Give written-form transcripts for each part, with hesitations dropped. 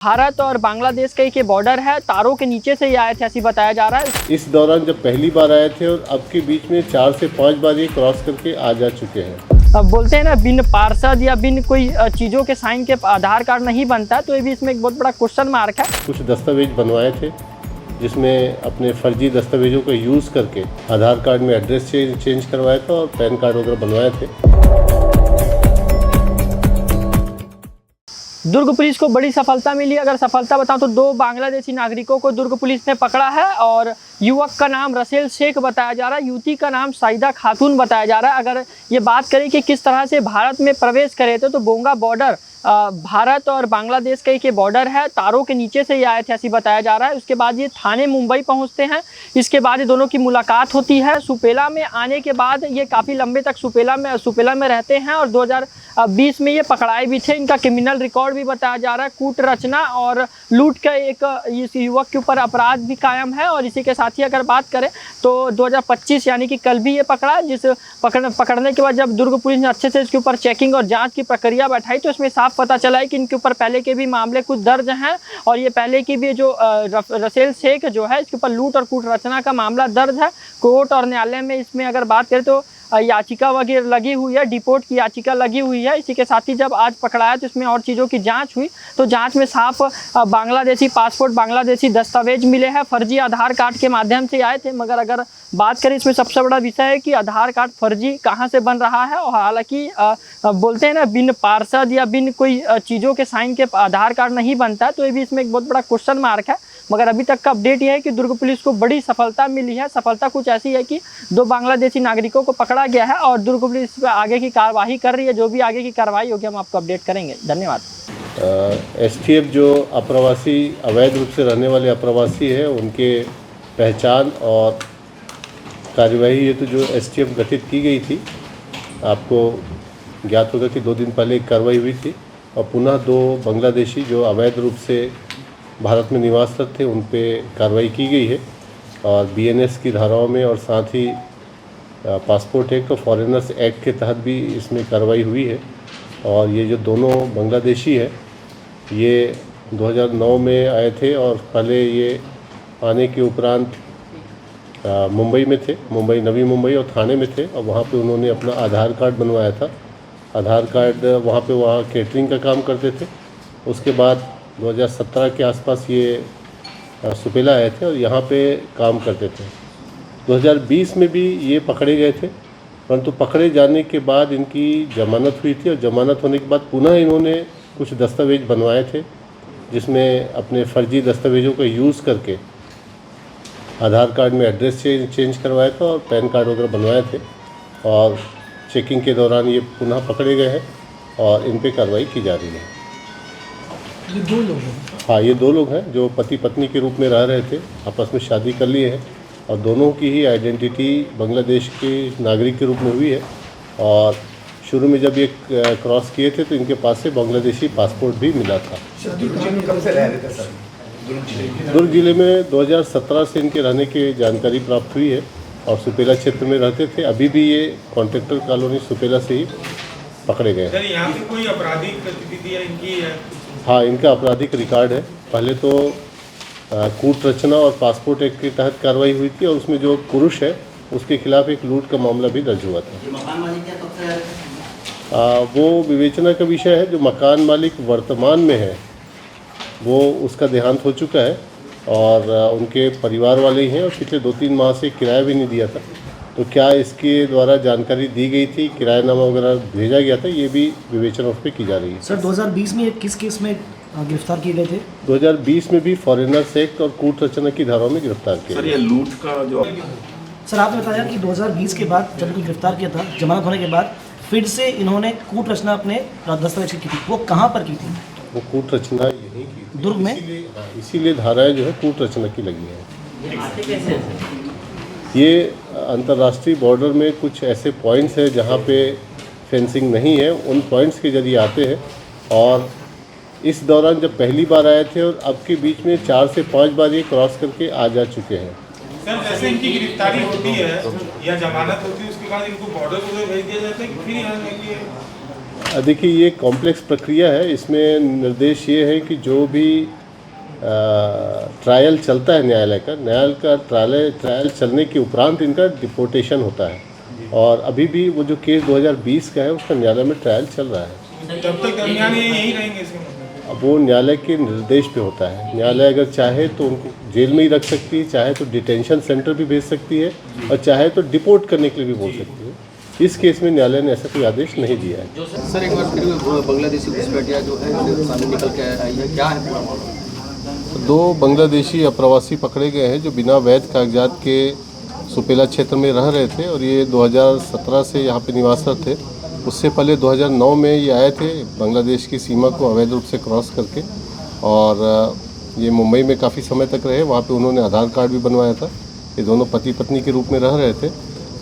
भारत और बांग्लादेश का एक बॉर्डर है, तारों के नीचे से ये आए थे, ऐसी बताया जा रहा है। इस दौरान जब पहली बार आए थे और अब के बीच में 4 से 5 बार ये क्रॉस करके आ जा चुके हैं। अब बोलते हैं ना, बिन पार्षद या बिन कोई चीज़ों के साइन के आधार कार्ड नहीं बनता, तो ये भी इसमें एक बहुत बड़ा क्वेश्चन मार्क है। कुछ दस्तावेज बनवाए थे जिसमें अपने फर्जी दस्तावेजों का यूज़ करके आधार कार्ड में एड्रेस चेंज करवाया था और पैन कार्ड वगैरह बनवाए थे। दुर्ग पुलिस को बड़ी सफलता मिली। अगर सफलता बताऊं तो 2 बांग्लादेशी नागरिकों को दुर्ग पुलिस ने पकड़ा है और युवक का नाम रसेल शेख बताया जा रहा है, युवती का नाम साइदा खातून बताया जा रहा है। अगर ये बात करें कि किस तरह से भारत में प्रवेश करे थे, तो बोंगा बॉर्डर भारत और बांग्लादेश का एक बॉर्डर है, तारों के नीचे से ये आए थे, ऐसी बताया जा रहा है। उसके बाद ये थाने मुंबई पहुंचते हैं। इसके बाद ये दोनों की मुलाकात होती है। सुपेला में आने के बाद ये काफ़ी लंबे तक सुपेला में रहते हैं और 2020 में ये पकड़ाए भी थे। इनका क्रिमिनल रिकॉर्ड भी बताया जा रहा है, कूट रचना और लूट का एक इस युवक के ऊपर अपराध भी कायम है। और इसी के साथ ही अगर बात करें तो 2025 यानी कि कल भी ये पकड़ा, जिस पकड़ने के बाद जब दुर्ग पुलिस ने अच्छे से इसके ऊपर चेकिंग और जांच की प्रक्रिया बैठाई, तो इसमें साफ पता चला है कि इनके ऊपर पहले के भी मामले कुछ दर्ज हैं और ये पहले की भी जो रसेल शेख जो है, इसके ऊपर लूट और कूट रचना का मामला दर्ज है। कोर्ट और न्यायालय में इसमें अगर बात करें तो याचिका वगैरह लगी हुई है, डिपोर्ट की याचिका लगी हुई है। इसी के साथ ही जब आज पकड़ाया तो इसमें और चीज़ों की जांच हुई, तो जांच में साफ बांग्लादेशी पासपोर्ट, बांग्लादेशी दस्तावेज मिले हैं, फर्जी आधार कार्ड के माध्यम से आए थे। मगर अगर बात करें, इसमें सबसे बड़ा विषय है कि आधार कार्ड फर्जी कहाँ से बन रहा है। और हालांकि बोलते हैं ना, बिन पार्षद या बिन कोई चीज़ों के साइन के आधार कार्ड नहीं बनता, तो ये भी इसमें एक बहुत बड़ा क्वेश्चन मार्क है। मगर अभी तक का अपडेट यह है कि दुर्ग पुलिस को बड़ी सफलता मिली है। सफलता कुछ ऐसी है कि 2 बांग्लादेशी नागरिकों को पकड़ा गया है और दुर्ग पुलिस पर आगे की कार्रवाई कर रही है। जो भी आगे की कार्रवाई होगी हम आपको अपडेट करेंगे। धन्यवाद। STF जो अप्रवासी, अवैध रूप से रहने वाले अप्रवासी है, उनके पहचान और कार्यवाही हेतु जो STF गठित की गई थी, आपको ज्ञात होगा कि 2 दिन पहले एक कार्रवाई हुई थी और पुनः 2 बांग्लादेशी जो अवैध रूप से भारत में निवासरत थे, उन पे कार्रवाई की गई है और BNS की धाराओं में और साथ ही पासपोर्ट एक्ट और फॉरेनर्स एक्ट के तहत भी इसमें कार्रवाई हुई है। और ये जो दोनों बांग्लादेशी है, ये 2009 में आए थे और पहले ये आने के उपरांत मुंबई में थे, नवी मुंबई और थाने में थे और वहाँ पे उन्होंने अपना आधार कार्ड बनवाया था। आधार कार्ड वहाँ केटरिंग का काम करते थे। उसके बाद 2017 के आसपास ये सुपेला आए थे और यहाँ पे काम करते थे। 2020 में भी ये पकड़े गए थे, परंतु पकड़े जाने के बाद इनकी जमानत हुई थी और जमानत होने के बाद पुनः इन्होंने कुछ दस्तावेज बनवाए थे, जिसमें अपने फर्जी दस्तावेजों का यूज़ करके आधार कार्ड में एड्रेस चेंज करवाया था और पैन कार्ड वगैरह बनवाए थे। और चेकिंग के दौरान ये पुनः पकड़े गए हैं और इन पे कार्रवाई की जा रही है। ये 2 लोग हैं? हाँ, ये 2 लोग हैं जो पति पत्नी के रूप में रह रहे थे, आपस में शादी कर लिए हैं और दोनों की ही आइडेंटिटी बांग्लादेश के नागरिक के रूप में हुई है। और शुरू में जब ये क्रॉस किए थे तो इनके पास से बांग्लादेशी पासपोर्ट भी मिला था। कब से रह रहे थे सर? दुर्ग जिले में 2017 से इनके रहने की जानकारी प्राप्त हुई है और सुपेला क्षेत्र में रहते थे। अभी भी ये कॉन्ट्रैक्टर कॉलोनी सुपेला से ही पकड़े गए हैं। यहाँ पे कोई आपराधिक गतिविधियाँ इनकी है? हाँ, इनका आपराधिक रिकॉर्ड है। पहले तो कूट रचना और पासपोर्ट एक्ट के तहत कार्रवाई हुई थी और उसमें जो पुरुष है उसके खिलाफ एक लूट का मामला भी दर्ज हुआ था। वो विवेचना का विषय है। जो मकान मालिक वर्तमान में है वो उसका देहांत हो चुका है और उनके परिवार वाले ही हैं और पिछले 2-3 माह से किराया भी नहीं दिया था। तो क्या इसके द्वारा जानकारी दी गई थी, किरायानामा वगैरह भेजा गया था, ये भी विवेचना उस पर की जा रही है। सर 2020 में किस केस में गिरफ्तार किए गए थे? 2020 में भी फॉरेनर्स एक्ट और कूट रचना की धाराओं में गिरफ्तार किया। सर ये लूट का जो सर आपने बताया कि 2020 के बाद जब इनको गिरफ्तार किया था, जमानत होने के बाद फिर से इन्होंने कूट रचना अपने दस्तावेज की थी, वो कहाँ पर की थी? वो कूट रचना यही की थी दुर्ग में। इसीलिए धाराएं जो है कूट रचना की लगी है। ये अंतर्राष्ट्रीय बॉर्डर में कुछ ऐसे पॉइंट्स हैं जहाँ पे फेंसिंग नहीं है, उन पॉइंट्स के जरिए आते हैं और इस दौरान जब पहली बार आए थे और अब के बीच में 4 से 5 बार ये क्रॉस करके आ जा चुके हैं। सर जैसे इनकी गिरफ्तारी होती है या जमानत होती है, उसके बाद इनको बॉर्डर को भेज दिया जाता है कि फिर यहाँ देखिए ये कॉम्प्लेक्स प्रक्रिया है। इसमें निर्देश ये है कि जो भी ट्रायल चलता है न्यायालय का ट्रायल चलने के उपरांत इनका डिपोर्टेशन होता है। और अभी भी वो जो केस 2020 का है उसका न्यायालय में ट्रायल चल रहा है। तब तक दरमियान ये यहीं रहेंगे इसके मतलब? अब वो न्यायालय के निर्देश पे होता है। न्यायालय अगर चाहे तो उनको जेल में ही रख सकती है, चाहे तो डिटेंशन सेंटर भी भेज सकती है, और चाहे तो डिपोर्ट करने के लिए भी बोल सकती है। इस केस में न्यायालय ने ऐसा कोई आदेश नहीं दिया है। सर एक बार फिर बांग्लादेशी घुसपैठिया जो है सामने निकल के आई है, क्या है पूरा मामला? 2 बांग्लादेशी अप्रवासी पकड़े गए हैं जो बिना वैध कागजात के सुपेला क्षेत्र में रह रहे थे, और ये 2017 से यहाँ पे निवासरत थे। उससे पहले 2009 में ये आए थे बांग्लादेश की सीमा को अवैध रूप से क्रॉस करके, और ये मुंबई में काफ़ी समय तक रहे। वहाँ पे उन्होंने आधार कार्ड भी बनवाया था। ये दोनों पति पत्नी के रूप में रह रहे थे,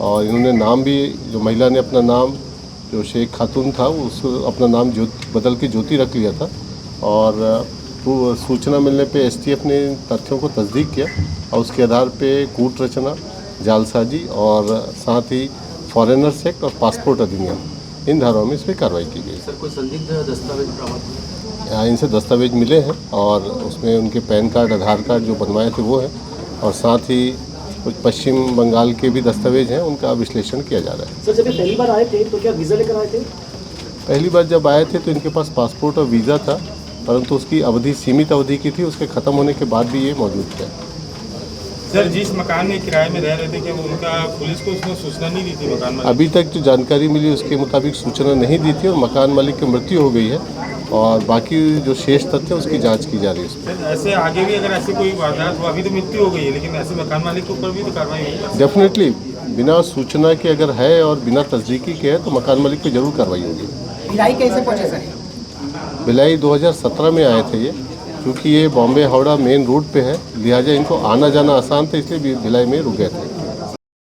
और इन्होंने नाम भी, जो महिला ने अपना नाम जो शेख खातून था उस अपना नाम बदल के ज्योति रख लिया था। और वो सूचना मिलने पे एसटीएफ ने तथ्यों को तस्दीक किया, और उसके आधार पे कूट रचना, जालसाजी और साथ ही फॉरेनर्स एक्ट और पासपोर्ट अधिनियम, इन धाराओं में इस पर कार्रवाई की गई। सर कोई संदिग्ध दस्तावेज बरामद हुए? यहाँ इनसे दस्तावेज मिले हैं, और उसमें उनके पैन कार्ड, आधार कार्ड जो बनवाए थे वो है, और साथ ही कुछ पश्चिम बंगाल के भी दस्तावेज हैं, उनका विश्लेषण किया जा रहा है। सर जब ये पहली बार आए थे तो क्या वीज़ा लेकर आए थे? पहली बार जब आए थे तो इनके पास पासपोर्ट और वीज़ा था, परंतु उसकी अवधि सीमित अवधि की थी। उसके ख़त्म होने के बाद भी ये मौजूद थे। सर जिस मकान में किराए में रह रहे थे, क्या उनका पुलिस को उसने सूचना नहीं दी थी मकान मालिक? अभी तक जो जानकारी मिली उसके मुताबिक सूचना नहीं दी थी, और मकान मालिक की मृत्यु हो गई है, और बाकी जो शेष तथ्य उसकी जांच की जा रही है उसमें। सर ऐसे आगे भी अगर ऐसी कोई वारदात हो, अभी तो मृत्यु हो गई है, लेकिन ऐसे मकान मालिक के ऊपर भी तो कार्रवाई होगी? डेफिनेटली बिना सूचना के अगर है और बिना तस्दीकी के है तो मकान मालिक पे जरूर कार्रवाई होगी। भिलाई कैसे पहुंचे सर? भिलाई 2017 में आए थे ये, क्योंकि ये बॉम्बे हावड़ा मेन रूट पे है, लिहाजा इनको आना जाना आसान था, इसलिए भिलाई में रुक गए थे।